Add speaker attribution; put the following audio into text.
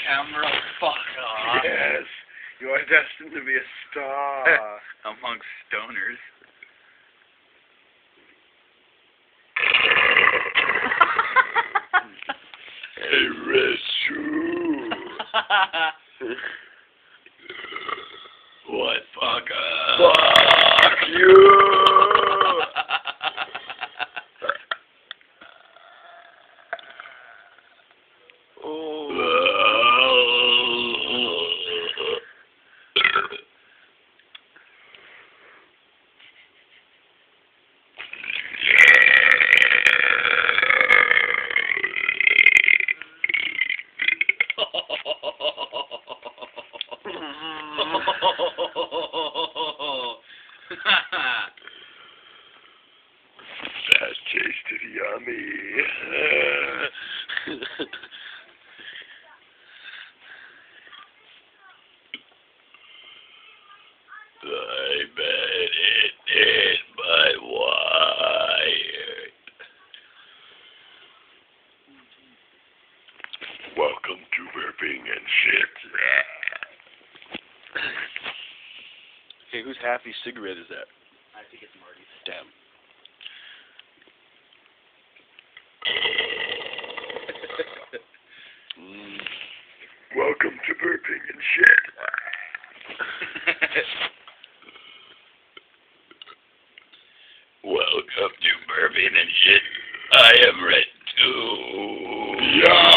Speaker 1: camera, fuck off.
Speaker 2: Yes, you are destined to be a star.
Speaker 1: Amongst stoners.
Speaker 2: Hey, rescue.
Speaker 1: What fucker?
Speaker 2: Fuck you. That tasted yummy. I bet it did, but why? Welcome to Burping and Shit.
Speaker 3: Okay, whose happy cigarette is that?
Speaker 1: I think it's Marty's.
Speaker 3: Damn.
Speaker 2: Welcome to Burping and Shit. Welcome to Burping and Shit. I am Red too. Yeah.